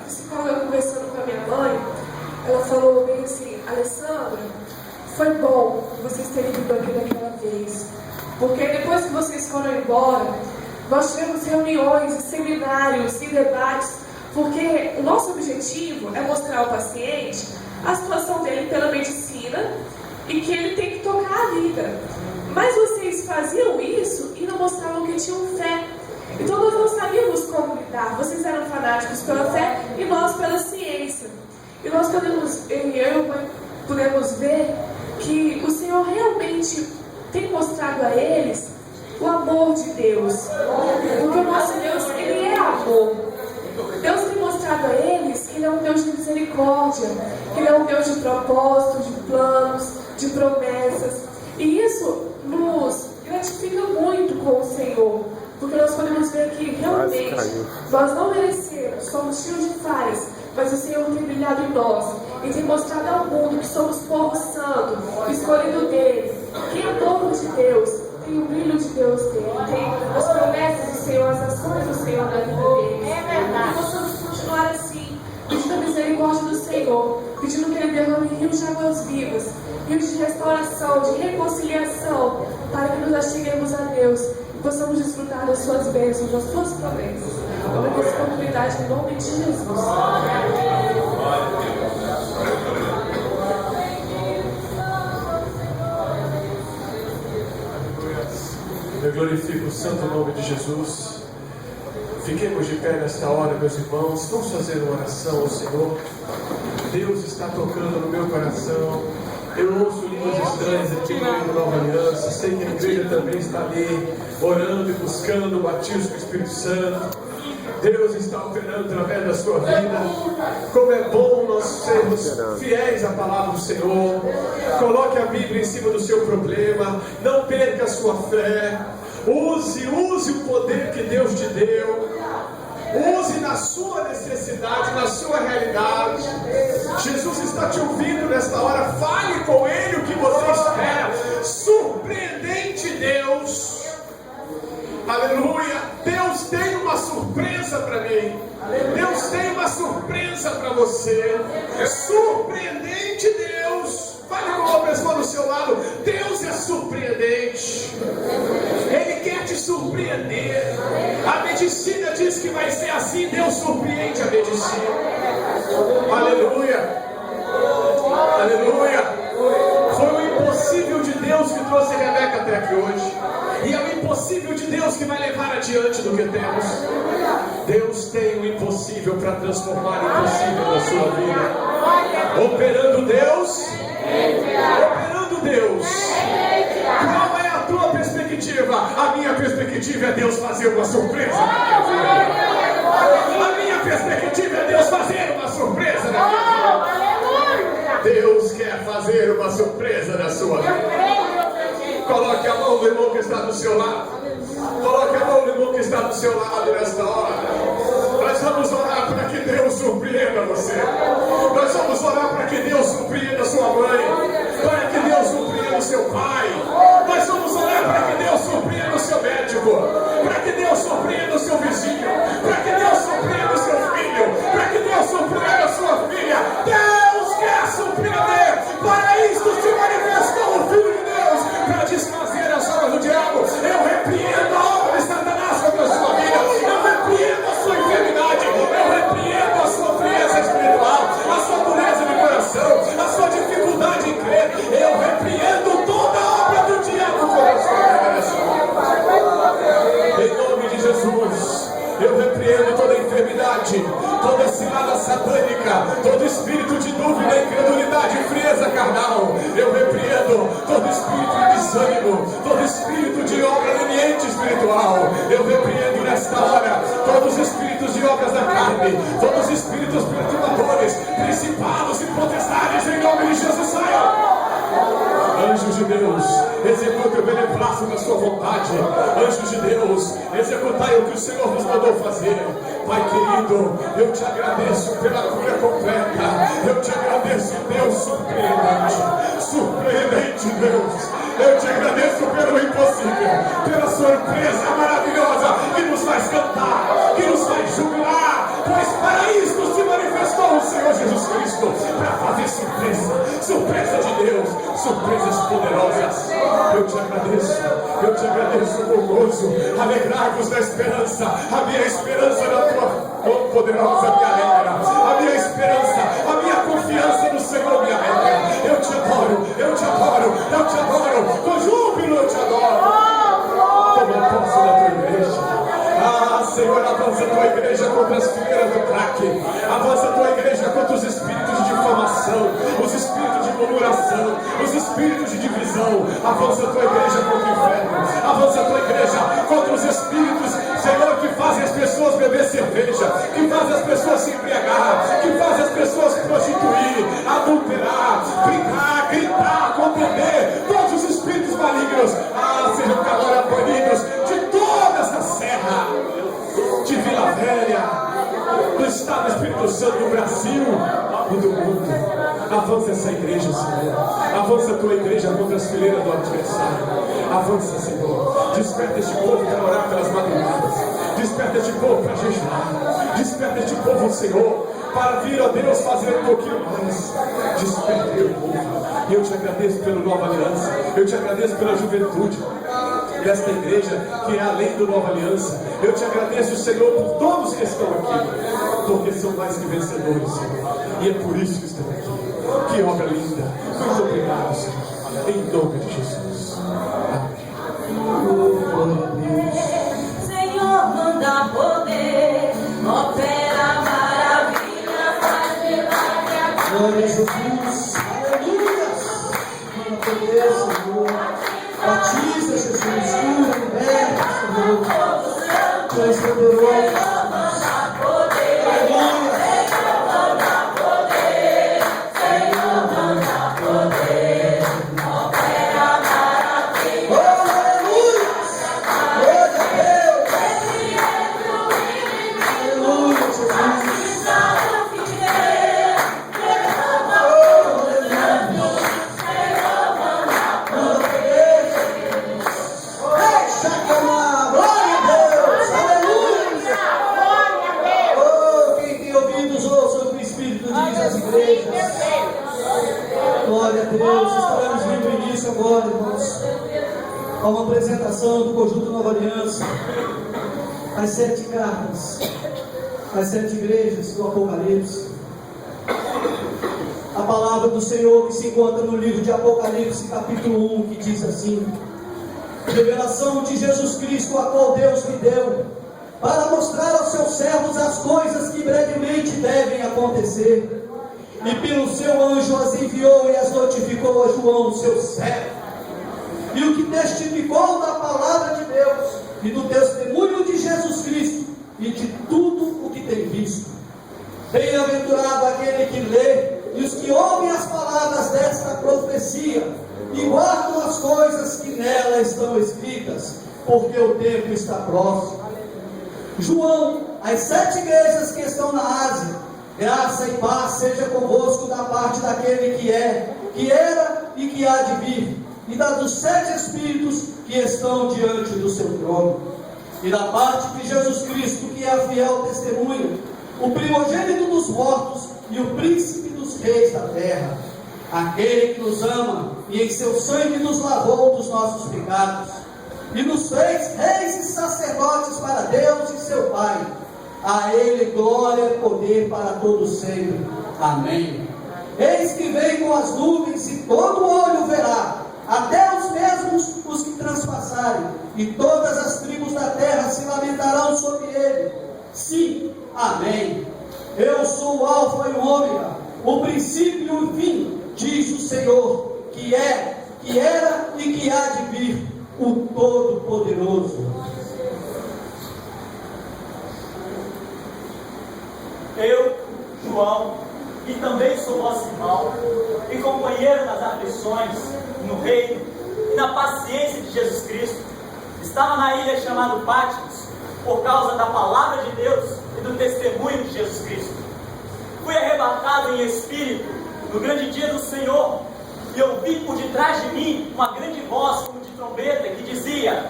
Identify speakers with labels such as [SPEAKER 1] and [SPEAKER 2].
[SPEAKER 1] psicóloga conversando com a minha mãe, ela falou bem assim: Alessandra, foi bom vocês terem vindo aqui daquela vez, porque depois que vocês foram embora, nós tivemos reuniões, seminários e debates, porque o nosso objetivo é mostrar ao paciente a situação dele pela medicina e que ele tem que tocar a vida. Mas vocês faziam isso e não mostravam que tinham fé. Então nós não sabíamos como lidar. Vocês eram fanáticos pela fé e nós pela ciência. E nós podemos, eu e a mãe, podemos ver que o Senhor realmente tem mostrado a eles o amor de Deus. Porque o nosso Deus, Ele é amor. Deus tem mostrado a eles que Ele é um Deus de misericórdia, que Ele é um Deus de propósitos, de planos, de promessas. E isso nos gratifica muito com o Senhor, porque nós podemos ver que realmente nós não merecemos, somos cheios de falhas, mas o Senhor tem brilhado em nós e tem mostrado ao mundo que somos povo santo, escolhido dele, que é povo de Deus, tem o brilho de Deus dele, tem as promessas do Senhor, as ações do Senhor na vida dele. É verdade. E possamos continuar assim, pedindo a misericórdia do Senhor, pedindo que Ele derrame rios de águas vivas, rios de restauração, de reconciliação, para que nos acheguemos a Deus e possamos desfrutar das Suas bênçãos, das Suas promessas. Vamos ter essa oportunidade em nome de Jesus.
[SPEAKER 2] Eu glorifico o santo nome de Jesus. Fiquemos de pé nesta hora, meus irmãos. Vamos fazer uma oração ao Senhor. Deus está tocando no meu coração. Eu ouço línguas estranhas aqui no meio da Nova Aliança. Sei que a igreja também está ali, orando e buscando o batismo do Espírito Santo. Deus está operando através da sua vida. Como é bom nós sermos fiéis à palavra do Senhor. Coloque a Bíblia em cima do seu problema. Não perca a sua fé. Use o poder que Deus te deu. Use na sua necessidade, na sua realidade. Jesus está te ouvindo nesta hora. Fale com Ele o que você espera. Surpreendente Deus. Aleluia. Deus tem uma surpresa para mim. Deus tem uma surpresa para você. Surpreendente Deus. Fale com uma pessoa do seu lado. Deus é surpreendente. Ele quer te surpreender. A medicina diz que vai ser assim. Deus surpreende a medicina. Aleluia. Aleluia. Foi o impossível de Deus que trouxe Rebeca até aqui hoje. E é o impossível de Deus que vai levar adiante do que temos. Deus tem o impossível para transformar o impossível na sua vida. Operando Deus. Operando Deus. Qual é a tua perspectiva? A minha perspectiva é Deus fazer uma surpresa na minha vida. A minha perspectiva é Deus fazer uma surpresa na minha vida. Deus quer fazer uma surpresa na sua vida. Coloque a mão do irmão que está do seu lado. Coloque a mão do irmão que está do seu lado nesta hora. Nós vamos orar para que Deus surpreenda você. Nós vamos orar para que Deus surpreenda sua mãe. Para que Deus surpreenda o seu pai. Nós vamos orar para que Deus surpreenda o seu médico. Para que Deus surpreenda o seu vizinho. Para que Deus surpreenda o seu filho. Para que Deus surpreenda a sua filha. Deus quer surpreender. Para isto se manifestou o Filho de Deus, para desfazer as obras do diabo. Eu repreendo a obra de Satanás contra a sua vida. Eu repreendo a sua enfermidade. Eu repreendo a sua frieza espiritual, a sua dureza de coração, a sua dificuldade em crer. Eu repreendo toda a obra do diabo contra a sua vida. Em nome de Jesus, eu repreendo toda enfermidade, toda cilada satânica, todo espírito de dúvida, incredulidade e frieza carnal. Eu repreendo todo espírito de desânimo, todo espírito de obra leniente espiritual. Eu repreendo nesta hora todos os espíritos de obras da carne, todos os espíritos perturbadores, principados e potestades, em nome de Jesus, saiam. Anjos de Deus, executem o beneplácito da sua vontade. Anjos de Deus, executai o que o Senhor nos mandou fazer. Pai querido, eu te agradeço pela cura completa. Eu te agradeço, Deus surpreendente. Surpreendente, Deus. Eu te agradeço pelo impossível, pela surpresa maravilhosa que nos faz cantar, que nos faz jubilar, pois para isto se manifesta Jesus Cristo para fazer surpresa de Deus, surpresas poderosas. Eu te agradeço com gozo. Alegrai-vos da esperança. A minha esperança na tua poderosa me alegra. A minha esperança, a minha confiança no Senhor me alegra. Eu te adoro. Com júbilo eu te adoro. Toma posse da tua igreja. Senhor, avança a tua igreja contra as fileiras do crack. Avança a tua igreja contra os espíritos de difamação, os espíritos de murmuração, os espíritos de divisão. Avança a tua igreja contra o inferno. Avança a tua igreja contra os espíritos, Senhor, que fazem as pessoas beber cerveja, que fazem as pessoas se embriagar, que fazem as pessoas prostituir, adulterar, brincar, gritar, compreender. Todos os espíritos malignos, sejam agora banidos de toda essa serra, de Vila Velha, do Estado do Espírito Santo, do Brasil e do mundo. Avança essa igreja, Senhor. Avança a tua igreja contra as fileiras do adversário. Avança, Senhor. Desperta este povo para orar pelas madrugadas. Desperta este povo para jejuar. Desperta este povo, Senhor, para vir, ó Deus, fazer um pouquinho mais. Desperta teu povo. E eu te agradeço pela nova aliança. Eu te agradeço pela juventude desta igreja, que é além do Nova Aliança. Eu te agradeço, Senhor, por todos que estão aqui, porque são mais que vencedores, Senhor, e é por isso que estão aqui. Que obra linda. Muito obrigado, Senhor, em nome de Jesus. Amém.
[SPEAKER 3] Senhor, manda poder, opera maravilha, faz milagre.
[SPEAKER 4] Glória a Jesus, aleluia. Manda poder, Senhor. Batiza, Jesus, cura, liberta, Senhor. Tu és poderoso. Glória a Deus, estaremos vendo início agora, irmãos, a uma apresentação do conjunto Nova Aliança, as 7 cartas, as 7 igrejas do Apocalipse. A palavra do Senhor que se encontra no livro de Apocalipse, capítulo 1, que diz assim: revelação de Jesus Cristo, a qual Deus lhe deu, para mostrar aos seus servos as coisas que brevemente devem acontecer. E pelo seu anjo as enviou e as notificou a João, seu servo, e o que testificou da palavra de Deus e do testemunho de Jesus Cristo e de tudo o que tem visto. Bem-aventurado aquele que lê e os que ouvem as palavras desta profecia e guardam as coisas que nela estão escritas, porque o tempo está próximo. João, as 7 igrejas que estão na Ásia, graça e paz seja convosco da parte daquele que é, que era e que há de vir, e da dos 7 Espíritos que estão diante do seu trono, e da parte de Jesus Cristo, que é a fiel testemunha, o primogênito dos mortos e o príncipe dos reis da terra, aquele que nos ama e em seu sangue nos lavou dos nossos pecados, e nos fez reis e sacerdotes para Deus e seu Pai. A Ele glória e poder para todos sempre. Amém. Eis que vem com as nuvens e todo olho verá, até os mesmos os que transpassarem, e todas as tribos da terra se lamentarão sobre Ele. Sim, amém. Eu sou o Alfa e o Ômega, o princípio e o fim, diz o Senhor, que é, que era e que há de vir, o Todo-Poderoso.
[SPEAKER 5] Eu, João, que também sou vosso irmão e companheiro nas aflições, no reino e na paciência de Jesus Cristo, estava na ilha chamada Patmos, por causa da palavra de Deus e do testemunho de Jesus Cristo. Fui arrebatado em espírito no grande dia do Senhor, e ouvi por detrás de mim uma grande voz como de trombeta que dizia: